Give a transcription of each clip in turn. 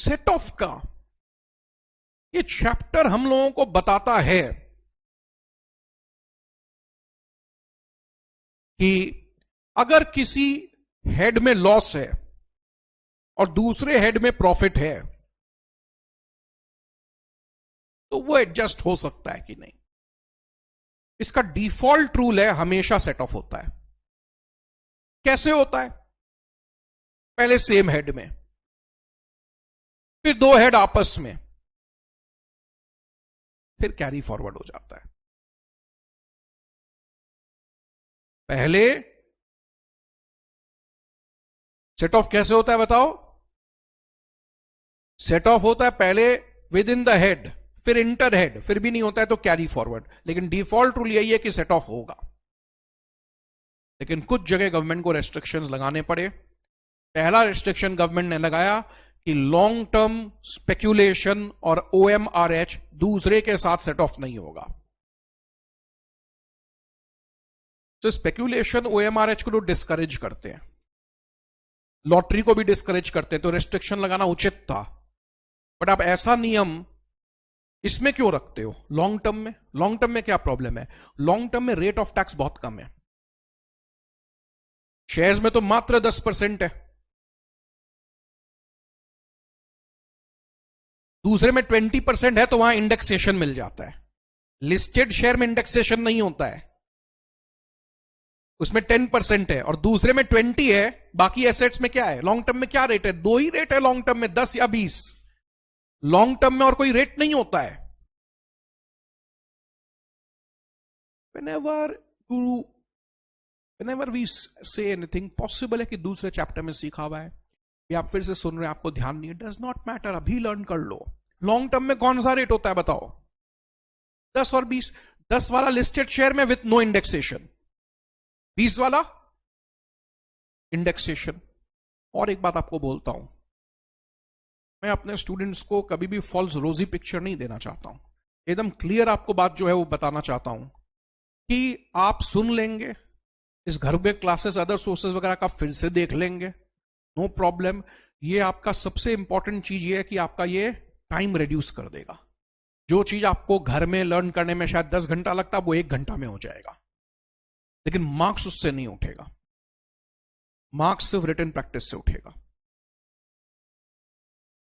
Set of का ये chapter हम लोगों को बताता है कि अगर किसी हेड में लॉस है और दूसरे हेड में प्रॉफिट है तो वो एडजस्ट हो सकता है कि नहीं। इसका डिफॉल्ट रूल है हमेशा सेट ऑफ होता है। कैसे होता है? पहले सेम हेड में, फिर दो हेड आपस में, फिर कैरी फॉरवर्ड हो जाता है। पहले सेट ऑफ कैसे होता है बताओ? सेट ऑफ होता है पहले विद इन द हेड, फिर इंटर हेड, फिर भी नहीं होता है तो कैरी फॉरवर्ड। लेकिन डिफॉल्ट रूल यही है कि सेट ऑफ होगा। लेकिन कुछ जगह गवर्नमेंट को रेस्ट्रिक्शंस लगाने पड़े। पहला रेस्ट्रिक्शन गवर्नमेंट ने लगाया कि लॉन्ग टर्म स्पेक्यूलेशन और ओएमआरएच दूसरे के साथ सेट ऑफ नहीं होगा। तो स्पेक्यूलेशन ओएमआरएच को तो डिस्करेज करते हैं, लॉटरी को भी डिस्करेज करते हैं, तो रेस्ट्रिक्शन लगाना उचित था। बट आप ऐसा नियम इसमें क्यों रखते हो लॉन्ग टर्म में? लॉन्ग टर्म में क्या प्रॉब्लम है? लॉन्ग टर्म में रेट ऑफ टैक्स बहुत कम है। शेयर्स में तो मात्र 10% है, दूसरे में 20% है, तो वहां इंडेक्सेशन मिल जाता है। लिस्टेड शेयर में इंडेक्सेशन नहीं होता है, उसमें 10% है और दूसरे में 20 है। बाकी एसेट्स में क्या है? लॉन्ग टर्म में क्या रेट है? दो ही रेट है लॉन्ग टर्म में, 10 या 20। लॉन्ग टर्म में और कोई रेट नहीं होता है। whenever we say anything, possible है कि दूसरे चैप्टर में सीखा हुआ है या आप फिर से सुन रहे हैं, आपको ध्यान नहीं है, डज नॉट मैटर, अभी लर्न कर लो। लॉन्ग टर्म में कौन सा रेट होता है बताओ? 10 और 20। 10 वाला लिस्टेड शेयर में विथ नो इंडेक्सेशन, 20 वाला इंडेक्सेशन। और एक बात आपको बोलता हूं, मैं अपने स्टूडेंट्स को कभी भी फॉल्स रोजी पिक्चर नहीं देना चाहता हूं। एकदम क्लियर आपको बात जो है वो बताना चाहता हूं कि आप सुन लेंगे, इस घर के क्लासेस अदर सोर्सेज वगैरह का फिर से देख लेंगे, नो प्रॉब्लम। ये आपका सबसे इंपॉर्टेंट चीज ये है कि आपका ये टाइम रिड्यूस कर देगा। जो चीज आपको घर में लर्न करने में शायद 10 घंटा लगता है वो 1 घंटा में हो जाएगा, लेकिन मार्क्स उससे नहीं उठेगा। मार्क्स सिर्फ रिटन प्रैक्टिस से उठेगा।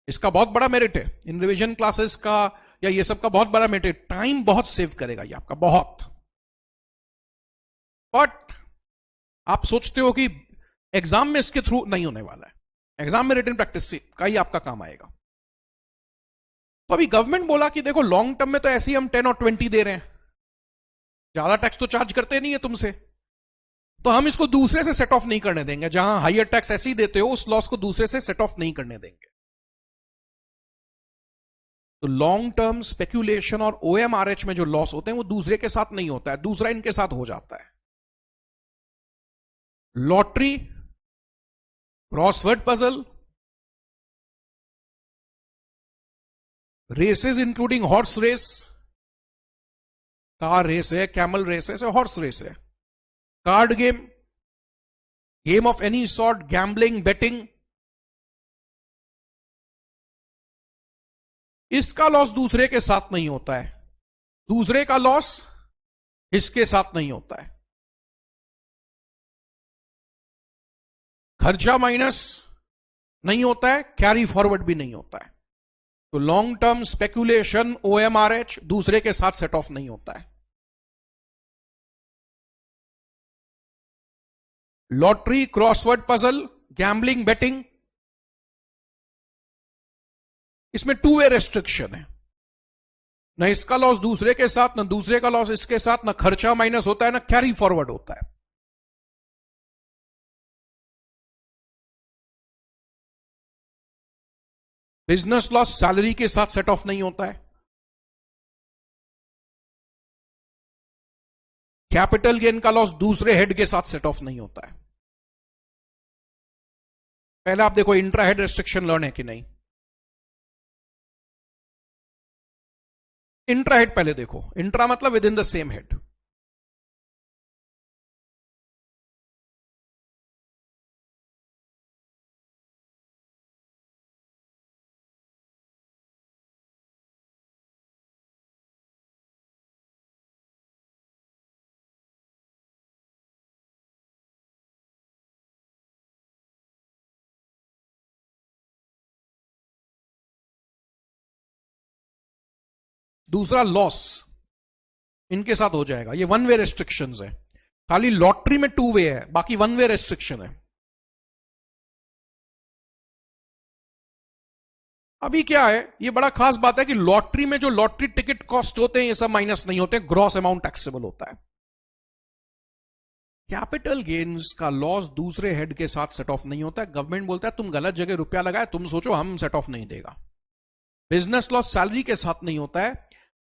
इसका बहुत बड़ा मेरिट है इन रिवीजन क्लासेस का, या ये सब का बहुत बड़ा मेरिट है। टाइम बहुत सेव करेगा ये आपका, बहुत। बट आप सोचते हो कि एग्जाम में इसके थ्रू नहीं होने वाला है, एग्जाम में रिटन प्रैक्टिस से का ही आपका काम आएगा। तो अभी गवर्नमेंट बोला कि देखो लॉन्ग टर्म में तो ऐसे ही हम 10 और 20 दे रहे हैं, ज्यादा टैक्स तो चार्ज करते नहीं है तुमसे, तो हम इसको दूसरे से सेट ऑफ नहीं करने देंगे। जहां हायर टैक्स ऐसे ही देते हो उस लॉस को दूसरे से सेट ऑफ नहीं करने देंगे। तो लॉन्ग टर्म स्पेक्यूलेशन और ओएमआरएच में जो लॉस होते हैं वो दूसरे के साथ नहीं होता है, दूसरा इनके साथ हो जाता है। Lottery, crossword puzzle, races including horse race, car race है, कैमल रेस है, हॉर्स रेस है, card game, game of any sort, gambling, betting, इसका लॉस दूसरे के साथ नहीं होता है, दूसरे का लॉस इसके साथ नहीं होता है। खर्चा माइनस नहीं होता है, कैरी फॉरवर्ड भी नहीं होता है। तो लॉन्ग टर्म स्पेक्यूलेशन ओएमआरएच दूसरे के साथ सेट ऑफ नहीं होता है। Lottery, crossword puzzle, gambling, betting, इसमें 2 वे रेस्ट्रिक्शन है। ना इसका लॉस दूसरे के साथ, ना दूसरे का लॉस इसके साथ, ना खर्चा माइनस होता है, ना कैरी फॉरवर्ड होता है। बिजनेस लॉस सैलरी के साथ सेट ऑफ नहीं होता है। कैपिटल गेन का लॉस दूसरे हेड के साथ सेट ऑफ नहीं होता है। पहले आप देखो इंट्रा हेड रेस्ट्रिक्शन लर्न है कि नहीं। इंट्रा हेड पहले देखो, इंट्रा मतलब with in the same head. दूसरा लॉस इनके साथ हो जाएगा। ये वन वे रेस्ट्रिक्शंस है, खाली लॉटरी में टू वे है, बाकी वन वे रेस्ट्रिक्शन है। अभी क्या है, ये बड़ा खास बात है कि लॉटरी में जो लॉटरी टिकट कॉस्ट होते हैं ये सब माइनस नहीं होते, ग्रॉस अमाउंट टैक्सेबल होता है। कैपिटल गेन्स का लॉस दूसरे हेड के साथ सेट ऑफ नहीं होता है। गवर्नमेंट बोलता है तुम गलत जगह रुपया लगाए, तुम सोचो हम सेट ऑफ नहीं देगा। बिजनेस लॉस सैलरी के साथ नहीं होता है,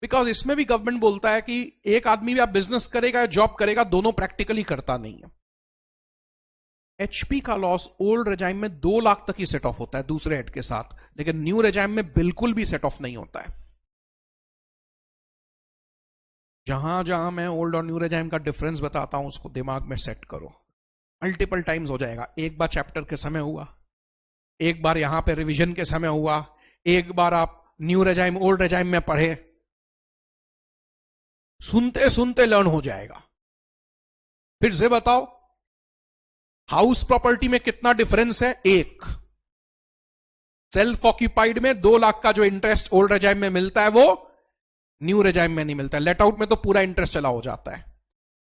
बिकॉज इसमें भी गवर्नमेंट बोलता है कि एक आदमी भी आप बिजनेस करेगा या जॉब करेगा, दोनों प्रैक्टिकली करता नहीं है। एचपी का लॉस ओल्ड रेजाइम में 2 लाख तक ही सेट ऑफ होता है दूसरे हेड के साथ, लेकिन न्यू रेजाइम में बिल्कुल भी सेट ऑफ नहीं होता है। जहां जहां मैं ओल्ड और न्यू रेजाइम का डिफरेंस बताता हूं उसको दिमाग में सेट करो। मल्टीपल टाइम्स हो जाएगा, एक बार चैप्टर के समय हुआ, एक बार यहां पे रिवीजन के समय हुआ, एक बार आप न्यू रेजाइम ओल्ड रेजाइम में पढ़े, सुनते सुनते लर्न हो जाएगा। फिर से बताओ, हाउस प्रॉपर्टी में कितना डिफरेंस है? 1। सेल्फ ऑक्यूपाइड में 2 लाख का जो इंटरेस्ट ओल्ड रेजाइम में मिलता है वो न्यू रेजाइम में नहीं मिलता है। लेट आउट में तो पूरा इंटरेस्ट चला हो जाता है।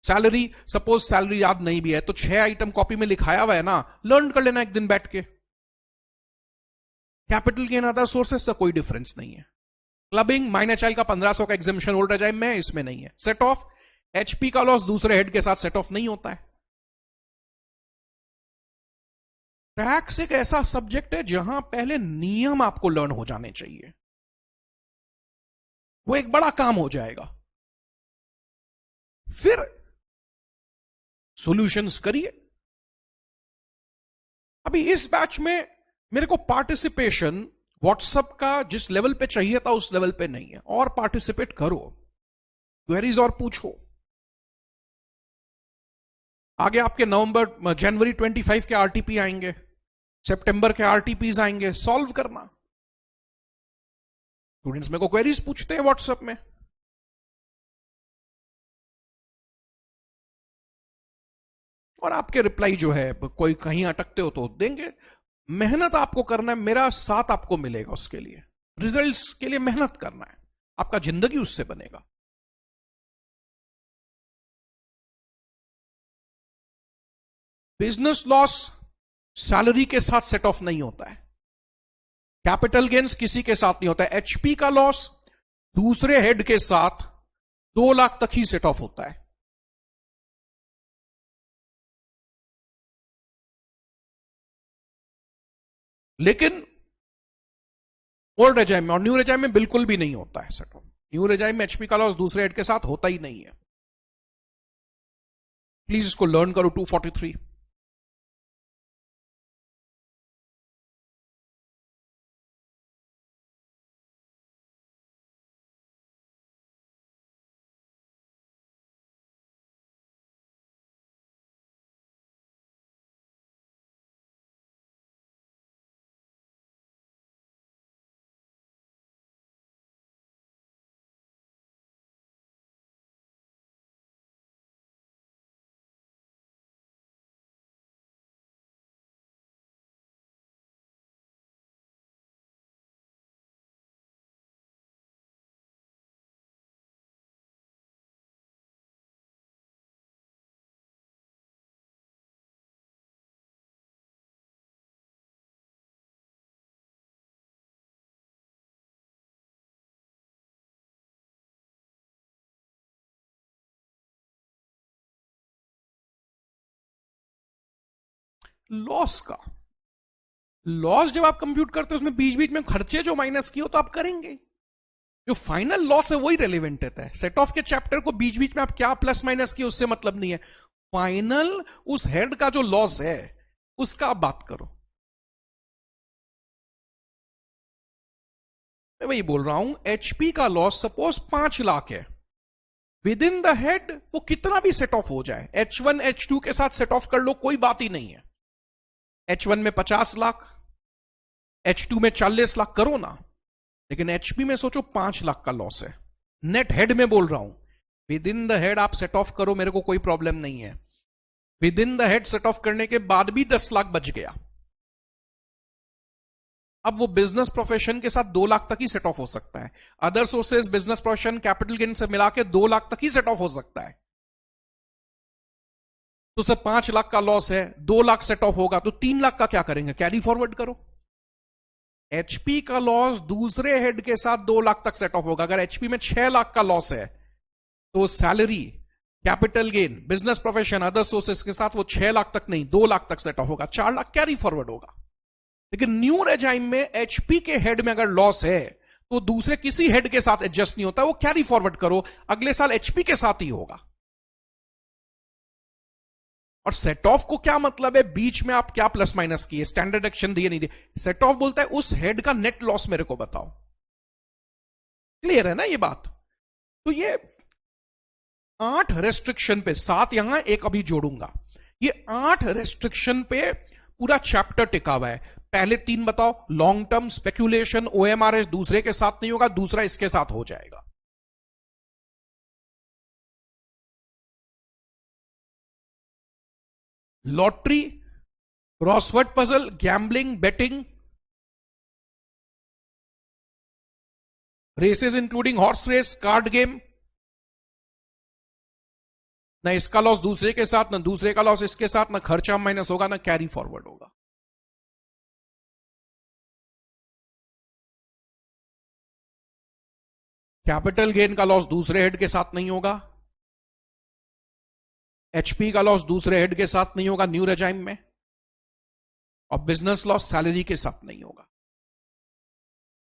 सैलरी, सपोज सैलरी याद नहीं भी है तो 6 आइटम कॉपी में लिखाया हुआ है ना, लर्न कर लेना एक दिन बैठ के। कैपिटल गेन अदर सोर्सेस से कोई डिफरेंस नहीं है। क्लबिंग माइनर चाइल्ड का 1500 का एग्जामिशन ओल्ड रेजाइम में है, इसमें नहीं है। सेट ऑफ, एचपी का लॉस दूसरे हेड के साथ सेट ऑफ नहीं होता है। टैक्स एक ऐसा सब्जेक्ट है जहां पहले नियम आपको लर्न हो जाने चाहिए, वो एक बड़ा काम हो जाएगा। फिर सॉल्यूशंस करिए। अभी इस बैच में मेरे को पार्टिसिपेशन व्हाट्सएप का जिस लेवल पे चाहिए था उस लेवल पे नहीं है, और पार्टिसिपेट करो, क्वेरीज और पूछो। आगे आपके जनवरी 25 के आरटीपी आएंगे, सितंबर के आरटीपीज आएंगे, सॉल्व करना। स्टूडेंट्स मेरे को क्वेरीज पूछते हैं व्हाट्सएप में, और आपके रिप्लाई जो है कोई कहीं अटकते हो तो देंगे। मेहनत आपको करना है, मेरा साथ आपको मिलेगा उसके लिए। रिजल्ट्स के लिए मेहनत करना है, आपका जिंदगी उससे बनेगा। बिजनेस लॉस सैलरी के साथ सेट ऑफ नहीं होता है, कैपिटल गेन्स किसी के साथ नहीं होता है। एचपी का लॉस दूसरे हेड के साथ 2 लाख तक ही सेट ऑफ होता है। लेकिन ओल्ड रेजाइम में और न्यू रेजाइम में बिल्कुल भी नहीं होता है सेट ऑफ। न्यू रेजाइम में एचपी का लॉस दूसरे हेड के साथ होता ही नहीं है। प्लीज इसको लर्न करो। 243। लॉस का लॉस जब आप कंप्यूट करते हो उसमें बीच बीच में खर्चे जो माइनस किए हो तो आप करेंगे। जो फाइनल लॉस है वही रेलिवेंट रहता है। सेट ऑफ के चैप्टर को बीच बीच में आप क्या प्लस माइनस किए उससे मतलब नहीं है। फाइनल उस हेड का जो लॉस है उसका आप बात करो। मैं वही बोल रहा हूं, एचपी का लॉस सपोज 5 लाख है, विद इन द हेड वो कितना भी सेट ऑफ हो जाए, H1 H2 के साथ सेट ऑफ कर लो, कोई बात ही नहीं है। H1 में 50 लाख, H2 में 40 लाख करो ना, लेकिन एचपी में सोचो 5 लाख का लॉस है। नेट हेड में बोल रहा हूं, विद इन द हेड आप सेट ऑफ करो, मेरे को कोई प्रॉब्लम नहीं है। With in the head set of करने के बाद भी 10 लाख बच गया, अब वो बिजनेस प्रोफेशन के साथ 2 लाख तक ही सेट ऑफ हो सकता है। Other sources business profession capital gain से मिला के 2 लाख तक ही सेट ऑफ हो सकता है। तो सर 5 लाख का लॉस है, 2 लाख सेट ऑफ होगा, तो 3 लाख का क्या करेंगे? कैरी फॉरवर्ड करो। एचपी का लॉस दूसरे हेड के साथ 2 लाख तक सेट ऑफ होगा। अगर एचपी में 6 लाख का लॉस है तो salary, capital gain, business profession, other sources के साथ वो 6 लाख तक नहीं 2 लाख तक सेट ऑफ होगा, 4 लाख कैरी फॉरवर्ड होगा। लेकिन न्यू रेजाइम में एचपी के हेड में अगर लॉस है तो दूसरे किसी हेड के साथ एडजस्ट नहीं होता, वो कैरी फॉरवर्ड करो, अगले साल एचपी के साथ ही होगा। और सेट ऑफ को क्या मतलब है? बीच में आप क्या प्लस माइनस किए, स्टैंडर्ड एक्शन दिए नहीं दिए। सेट ऑफ बोलता है उस हेड का नेट लॉस मेरे को बताओ। क्लियर है ना ये बात? तो ये 8 रेस्ट्रिक्शन पे, 7 यहां, एक अभी जोड़ूंगा, ये 8 रेस्ट्रिक्शन पे पूरा चैप्टर टिका हुआ है। पहले 3 बताओ, लॉन्ग टर्म, स्पेक्यूलेशन, ओएमआरएस दूसरे के साथ नहीं होगा, दूसरा इसके साथ हो जाएगा। Lottery, crossword puzzle, gambling, betting, races including horse race, card game, ना इसका लॉस दूसरे के साथ, ना दूसरे का लॉस इसके साथ, ना खर्चा माइनस होगा, ना कैरी फॉरवर्ड होगा। कैपिटल गेन का लॉस दूसरे हेड के साथ नहीं होगा, एचपी का लॉस दूसरे हेड के साथ नहीं होगा न्यू रेजाइम में, और बिजनेस लॉस सैलरी के साथ नहीं होगा।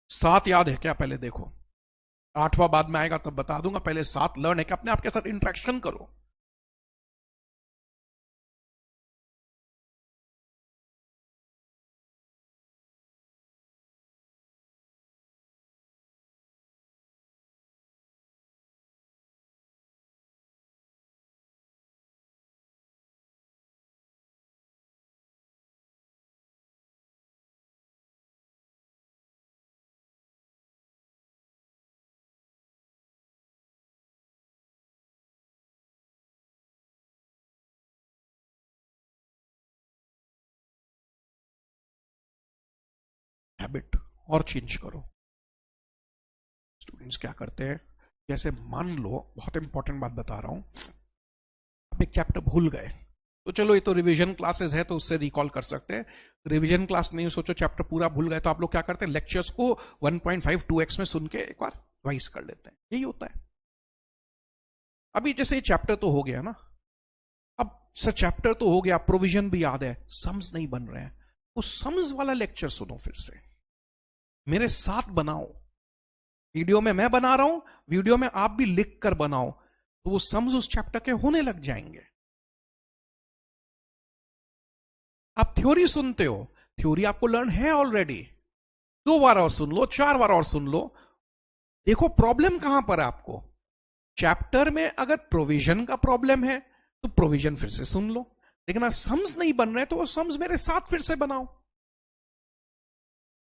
7 याद है क्या? पहले देखो, 8वां बाद में आएगा तब बता दूंगा, पहले 7 लर्न है कि अपने आपके साथ इंटरेक्शन करो। हैबिट और चेंज करो। स्टूडेंट्स क्या करते हैं, जैसे मान लो, बहुत इंपॉर्टेंट बात बता रहा हूं, आप एक चैप्टर भूल गए, तो चलो ये तो रिवीजन क्लासेस है तो उससे रिकॉल कर सकते हैं। रिवीजन क्लास नहीं, सोचो चैप्टर पूरा भूल गए, तो आप लोग क्या करते हैं, लेक्चर्स को 1.5 2x में सुन के एक बार रिवाइज कर लेते हैं, यही होता है। अभी जैसे ये चैप्टर तो हो गया ना, अब सर चैप्टर तो हो गया, प्रोविजन भी याद है, सम्स नहीं बन रहे हैं, वो सम्स वाला लेक्चर सुनो फिर से, मेरे साथ बनाओ। वीडियो में मैं बना रहा हूं, वीडियो में आप भी लिख कर बनाओ, तो वो सम्स उस चैप्टर के होने लग जाएंगे। आप थ्योरी सुनते हो, थ्योरी आपको लर्न है ऑलरेडी, 2 बार और सुन लो, 4 बार और सुन लो। देखो प्रॉब्लम कहां पर है आपको, चैप्टर में अगर प्रोविजन का प्रॉब्लम है तो प्रोविजन फिर से सुन लो, लेकिन आज सम्स नहीं बन रहे तो वो सम्स मेरे साथ फिर से बनाओ।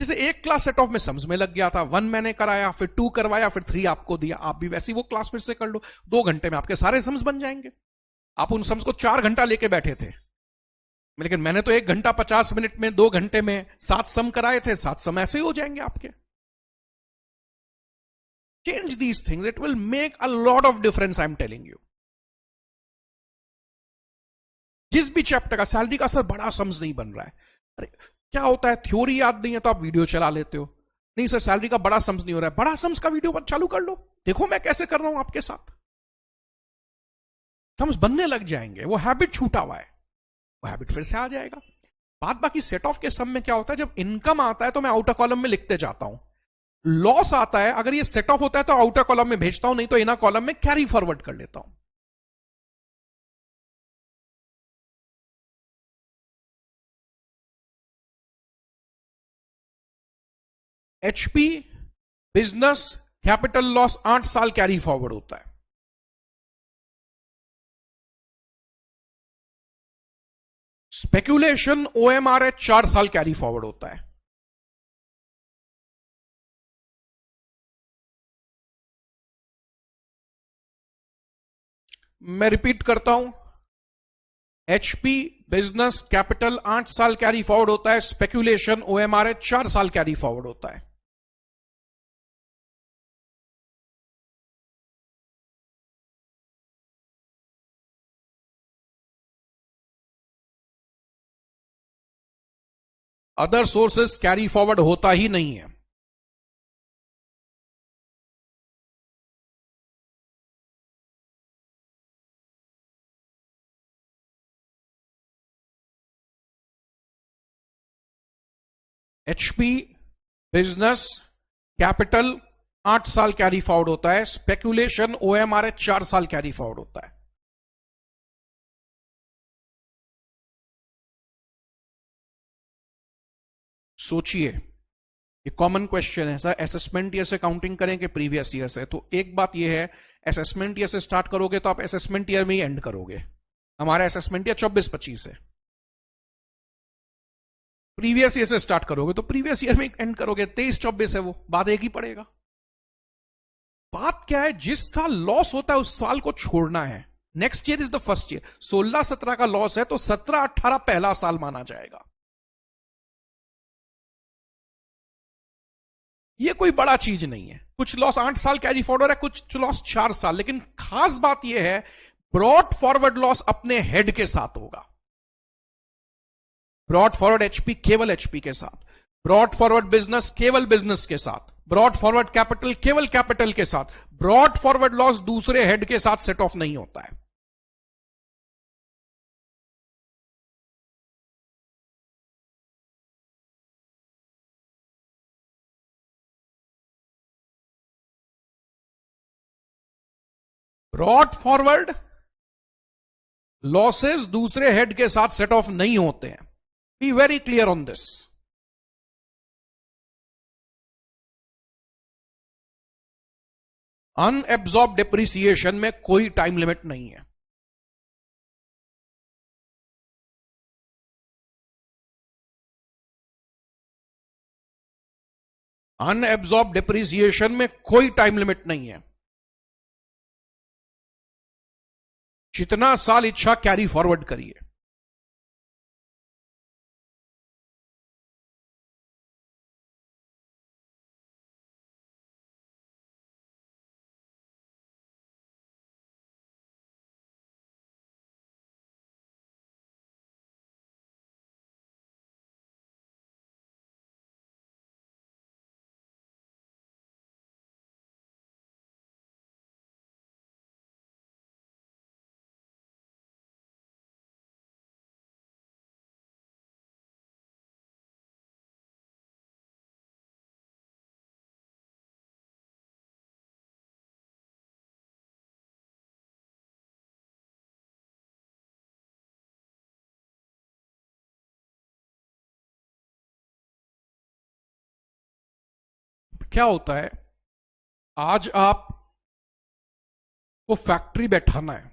जैसे एक क्लास सेट ऑफ में सम्स में लग गया था, 1 मैंने कराया, फिर 2 करवाया, फिर 3 आपको दिया, आप भी वैसी वो क्लास फिर से कर लो, 2 घंटे में आपके सारे सम्स बन जाएंगे। आप उन सम्स को 4 घंटा लेके बैठे थे, लेकिन मैंने तो 1 घंटा 50 मिनट में, 2 घंटे में 7 सम कराए थे, 7 सम ऐसे ही हो जाएंगे आपके। Change these things, it will make a lot of difference, I am telling you. जिस भी चैप्टर का, सैलरी का सर बड़ा सम्स नहीं बन रहा है, अरे क्या होता है, थ्योरी याद नहीं है तो आप वीडियो चला लेते हो, नहीं सर सैलरी का बड़ा सम्स नहीं हो रहा है, बड़ा सम्स का वीडियो चालू कर लो, देखो मैं कैसे कर रहा हूं आपके साथ, सम्स बनने लग जाएंगे। वो हैबिट छूटा हुआ है, वो हैबिट फिर से आ जाएगा। बात बाकी सेट ऑफ के सम में क्या होता है, जब इनकम आता है तो मैं आउटर कॉलम में लिखते जाता हूं, लॉस आता है अगर ये सेट ऑफ होता है तो आउटर कॉलम में भेजता हूं, नहीं तो इनर कॉलम में कैरी फॉरवर्ड कर लेता हूं। एचपी, बिजनेस, कैपिटल लॉस 8 साल कैरी फॉरवर्ड होता है। स्पेक्यूलेशन, ओएमआरएच 4 साल कैरी फॉरवर्ड होता है। मैं रिपीट करता हूं, एचपी, बिजनेस कैपिटल 8 साल कैरी फॉरवर्ड होता है, स्पेक्यूलेशन ओएमआरएच 4 साल कैरी फॉरवर्ड होता है। अदर सोर्सेस कैरी फॉरवर्ड होता ही नहीं है। एचपी बिजनेस कैपिटल 8 साल कैरी फॉरवर्ड होता है, स्पेक्यूलेशन ओएमआरएच 4 साल कैरी फॉरवर्ड होता है। सोचिए, ये कॉमन क्वेश्चन है सर, असेसमेंट ईयर से काउंटिंग करें कि प्रीवियस ईयर से? तो एक बात ये है, असेसमेंट ईयर से स्टार्ट करोगे तो आप असेसमेंट ईयर में ही एंड करोगे। हमारा असेसमेंट ईयर 24-25 है। प्रीवियस ईयर से स्टार्ट करोगे तो प्रीवियस ईयर में एंड करोगे। 23-24 है वो, बाद एक ही पड़ेगा। बात क्या है, जिस साल लॉस होता है उस साल को छोड़ना है। Next year is the first year. 16-17 का लॉस है तो 17-18 पहला साल माना जाएगा। ये कोई बड़ा चीज नहीं है। कुछ लॉस 8 साल कैरी फॉरवर्ड है, कुछ लॉस 4 साल। लेकिन खास बात यह है, ब्रॉड फॉरवर्ड लॉस अपने हेड के साथ होगा। ब्रॉड फॉरवर्ड एचपी केवल एचपी के साथ, ब्रॉड फॉरवर्ड बिजनेस केवल बिजनेस के साथ, ब्रॉड फॉरवर्ड कैपिटल केवल कैपिटल के साथ। ब्रॉड फॉरवर्ड लॉस दूसरे हेड के साथ सेट ऑफ नहीं होता है। ब्रॉड फॉरवर्ड लॉसेस दूसरे हेड के साथ सेट ऑफ नहीं होते हैं। Be very clear on this. Unabsorb depreciation में कोई टाइम लिमिट नहीं है। अनएब्सॉर्ब डिप्रिसिएशन में कोई टाइम लिमिट नहीं है। जितना साल इच्छा कैरी फॉरवर्ड करिए। क्या होता है, आज आप को फैक्ट्री बैठाना है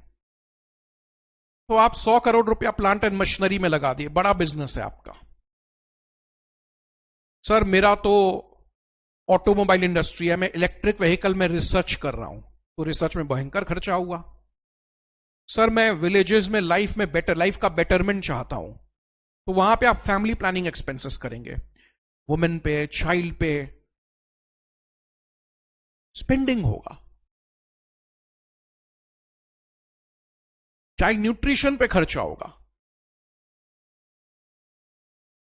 तो आप 100 करोड़ रुपया प्लांट एंड मशीनरी में लगा दिए, बड़ा बिजनेस है आपका। सर मेरा तो ऑटोमोबाइल इंडस्ट्री है, मैं इलेक्ट्रिक व्हीकल में रिसर्च कर रहा हूं, तो रिसर्च में भयंकर खर्चा हुआ। सर मैं विलेजेस में लाइफ का बेटरमेंट चाहता हूं, तो वहां पे आप फैमिली प्लानिंग एक्सपेंसेस करेंगे, वुमेन पे, चाइल्ड पे स्पेंडिंग होगा, चाइल्ड न्यूट्रिशन पे खर्चा होगा।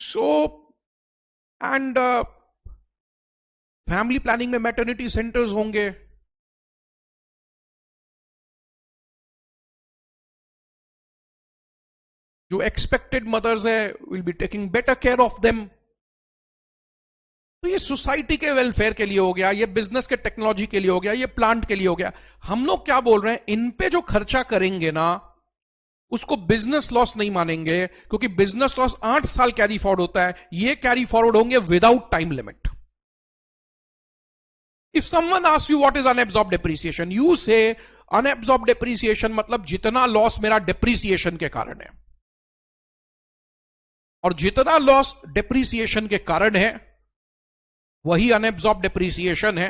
सो एंड फैमिली प्लानिंग में मैटरनिटी सेंटर्स होंगे, जो एक्सपेक्टेड मदर्स है will be taking better care of them. तो ये सोसाइटी के वेलफेयर के लिए हो गया, ये बिजनेस के टेक्नोलॉजी के लिए हो गया, ये प्लांट के लिए हो गया। हम लोग क्या बोल रहे हैं, इन पे जो खर्चा करेंगे ना उसको बिजनेस लॉस नहीं मानेंगे, क्योंकि बिजनेस लॉस 8 साल कैरी फॉरवर्ड होता है, ये कैरी फॉरवर्ड होंगे without time limit. If someone asks you what is unabsorb depreciation, you say unabsorb depreciation मतलब जितना लॉस मेरा डेप्रिसिएशन के कारण है, और जितना लॉस डेप्रिसिएशन के कारण है वही अनएब्सॉर्ब डेप्रिसिएशन है।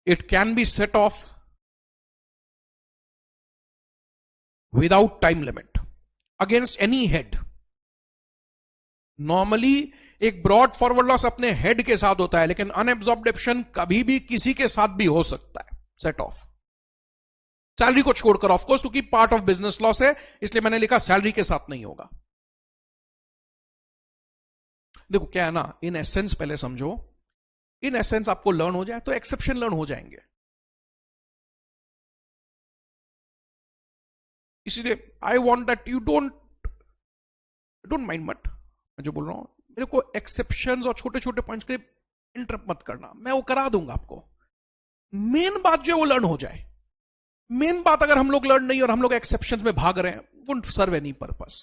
It can be set of without time limit against any head. Normally एक ब्रॉड फॉरवर्ड लॉस अपने हेड के साथ होता है, लेकिन अनएब्सॉर्ब्ड ऑप्शन कभी भी किसी के साथ भी हो सकता है। सेट ऑफ सैलरी को छोड़कर, ऑफ कोर्स, क्योंकि पार्ट ऑफ बिजनेस लॉस है, इसलिए मैंने लिखा सैलरी के साथ नहीं होगा। देखो क्या है ना, इन एसेंस पहले समझो, इन एसेंस आपको लर्न हो जाए तो एक्सेप्शन लर्न हो जाएंगे। इसीलिए I want that you don't mind मत, मैं जो बोल रहा हूं, मेरे को एक्सेप्शंस और छोटे छोटे पॉइंट्स के इंटरप्ट मत करना, मैं वो करा दूंगा आपको। मेन बात जो है वो लर्न हो जाए। मेन बात अगर हम लोग लर्न नहीं और हम लोग एक्सेप्शंस में भाग रहे हैं, वोंट सर्व एनी पर्पस।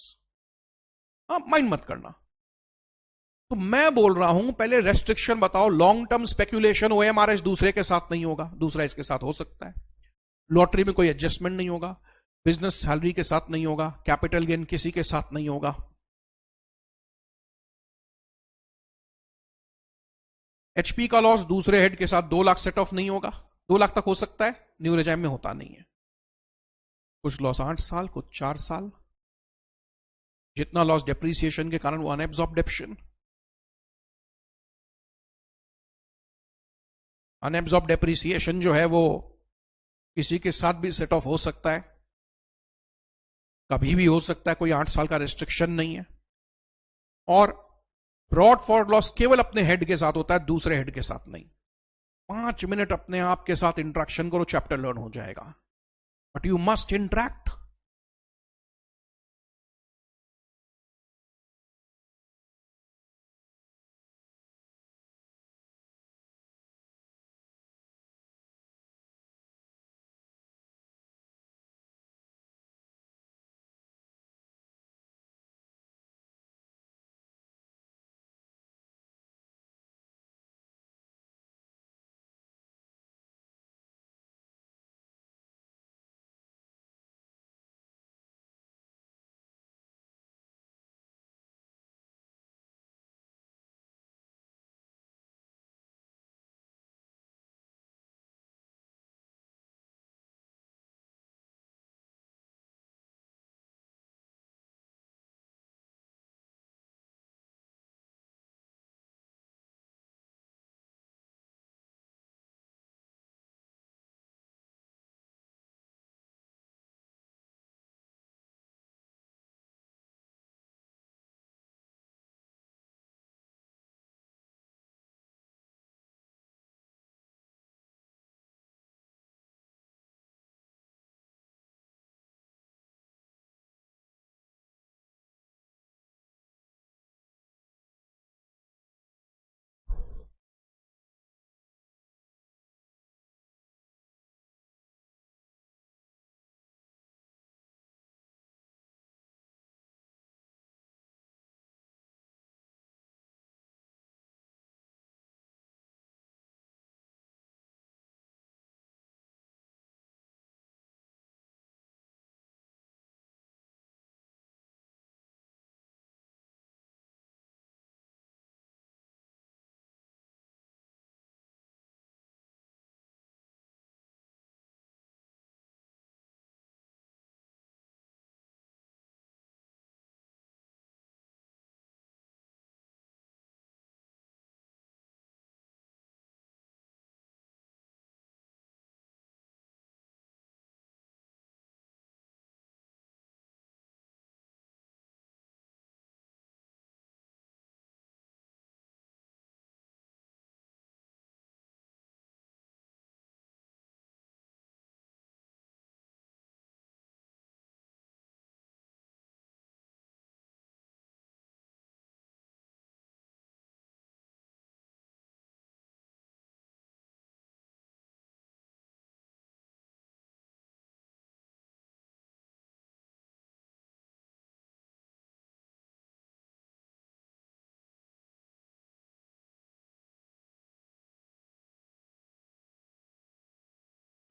हाँ, माइंड मत करना। तो मैं बोल रहा हूं पहले रेस्ट्रिक्शन बताओ। लॉन्ग टर्म स्पेक्यूलेशन ओएमआरएस दूसरे के साथ नहीं होगा, दूसरा इसके साथ हो सकता है। लॉटरी में कोई एडजस्टमेंट नहीं होगा, बिजनेस सैलरी के साथ नहीं होगा, कैपिटल गेन किसी के साथ नहीं होगा। एचपी का लॉस दूसरे हेड के साथ 2 लाख सेट ऑफ नहीं होगा, 2 लाख तक हो सकता है, न्यू रेजाइम में होता नहीं है। कुछ लॉस 8 साल, कुछ 4 साल। जितना लॉस डेप्रीसिएशन के कारण वो अनएब्सॉर्ब्ड ऑप्शन, अनएब्सॉर्ब्ड डेप्रीसिएशन जो है वो किसी के साथ भी सेट ऑफ हो सकता है, कभी भी हो सकता है, कोई 8 साल का रेस्ट्रिक्शन नहीं है। और ब्रॉड फॉरवर्ड लॉस केवल अपने हेड के साथ होता है, दूसरे हेड के साथ नहीं। 5 मिनट अपने आप के साथ इंटरेक्शन करो, चैप्टर लर्न हो जाएगा। But you must interact.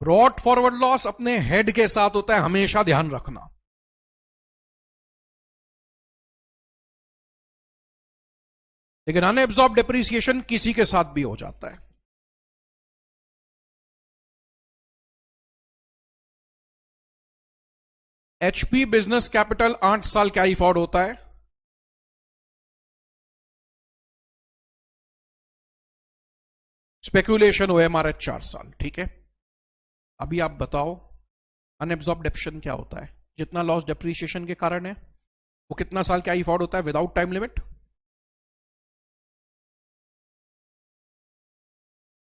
Broad forward loss अपने हेड के साथ होता है, हमेशा ध्यान रखना। लेकिन अनएब्सॉर्ब डेप्रीसिएशन किसी के साथ भी हो जाता है। HP बिजनेस कैपिटल 8 साल कैरी फॉरवर्ड होता है। स्पेक्यूलेशन OMR 4 साल, ठीक है। अभी आप बताओ अनएब्सॉर्ब डेप्शन क्या होता है? जितना लॉस डेप्रीशिएशन के कारण है वो कितना साल कैरी फॉरवर्ड होता है without time limit?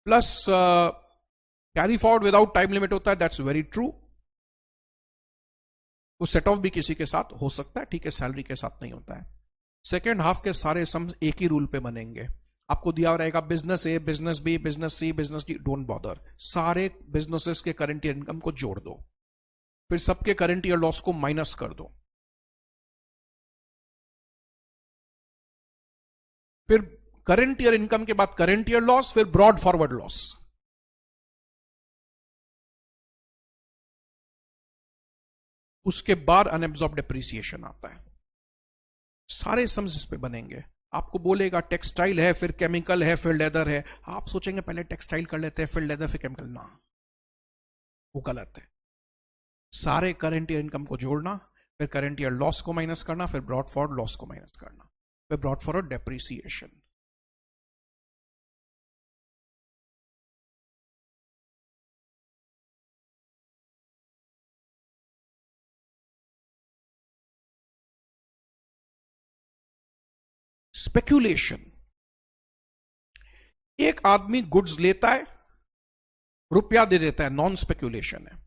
Plus carry forward without time limit होता है, दैट्स वेरी ट्रू। वो सेट ऑफ भी किसी के साथ हो सकता है, ठीक है, सैलरी के साथ नहीं होता है। सेकेंड हाफ के सारे सम्स एक ही रूल पे बनेंगे। आपको दिया रहेगा business A, business B, business C, business D, don't bother. सारे बिजनेसेस के करंट ईयर इनकम को जोड़ दो, फिर सबके करंट ईयर लॉस को माइनस कर दो, फिर करंट ईयर इनकम के बाद करंट ईयर लॉस, फिर ब्रॉड फॉरवर्ड लॉस। उसके बाद अनएब्सॉर्ब डेप्रीसिएशन आता है। सारे सम्स इस पे बनेंगे। आपको बोलेगा टेक्सटाइल है, फिर केमिकल है, फिर लेदर है। आप सोचेंगे पहले टेक्सटाइल कर लेते हैं, फिर लेदर, फिर केमिकल। ना, वो गलत है। सारे करंट ईयर इनकम को जोड़ना, फिर करंट ईयर लॉस को माइनस करना, फिर ब्रॉड फॉरवर्ड लॉस को माइनस करना, फिर ब्रॉड फॉरवर्ड डेप्रीसिएशन। स्पेक्यूलेशन, एक आदमी गुड्स लेता है, रुपया दे देता है, नॉन स्पेक्यूलेशन है।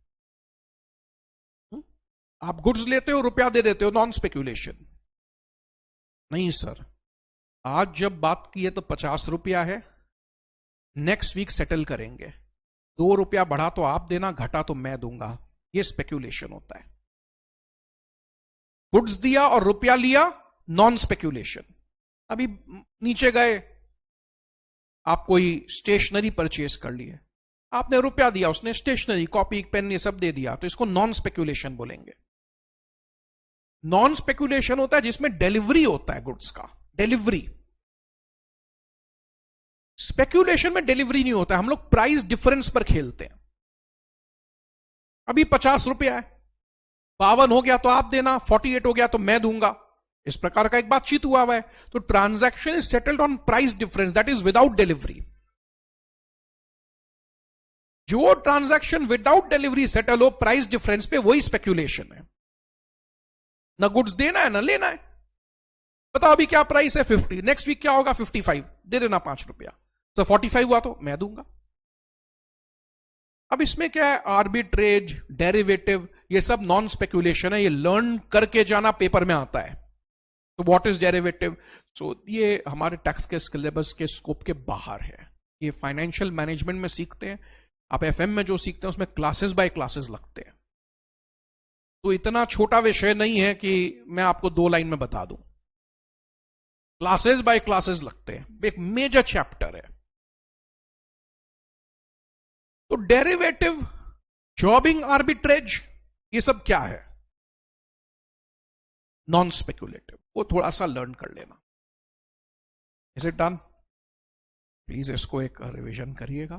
आप गुड्स लेते हो, रुपया दे देते हो, नॉन स्पेक्यूलेशन नहीं सर। आज जब बात की है तो 50 रुपया है, नेक्स्ट वीक सेटल करेंगे। 2 रुपया बढ़ा तो आप देना, घटा तो मैं दूंगा। ये स्पेक्यूलेशन होता है। गुड्स दिया और रुपया लिया, नॉन स्पेक्यूलेशन। अभी नीचे गए, आप कोई स्टेशनरी परचेज कर लिए, आपने रुपया दिया, उसने स्टेशनरी, कॉपी, पेन, ये सब दे दिया, तो इसको नॉन स्पेक्यूलेशन बोलेंगे। नॉन स्पेक्यूलेशन होता है जिसमें डिलीवरी होता है गुड्स का, डिलीवरी। स्पेक्यूलेशन में डिलीवरी नहीं होता है, हम लोग प्राइस डिफरेंस पर खेलते हैं। अभी 50 रुपया है, 52 हो गया तो आप देना, 48 हो गया तो मैं दूंगा। इस प्रकार का एक बातचीत हुआ है। तो transaction is settled on price difference, that is without delivery. जो ट्रांजैक्शन विदाउट डिलीवरी सेटल हो प्राइस डिफरेंस पे, वही स्पेक्यूलेशन है। ना गुड्स देना है ना लेना है। बताओ अभी क्या प्राइस है? 50, नेक्स्ट वीक क्या होगा? 55, दे देना 5 रुपया। तो 45 हुआ तो मैं दूंगा। अब इसमें क्या है? आर्बिट्रेज, डेरिवेटिव, ये सब नॉन स्पेक्यूलेशन है। ये लर्न करके जाना, पेपर में आता है। तो व्हाट इज डेरिवेटिव? सो ये हमारे टैक्स के सिलेबस के स्कोप के बाहर है। ये फाइनेंशियल मैनेजमेंट में सीखते हैं। आप FM में जो सीखते हैं उसमें क्लासेस बाय क्लासेस लगते हैं। तो इतना छोटा विषय नहीं है कि मैं आपको 2 लाइन में बता दूं। क्लासेस बाय क्लासेस लगते हैं, एक मेजर चैप्टर है। तो डेरिवेटिव, जॉबिंग, आर्बिट्रेज, ये सब क्या है? Non speculative. वो थोड़ा सा लर्न कर लेना। Is it done? प्लीज इसको एक रिवीजन करिएगा।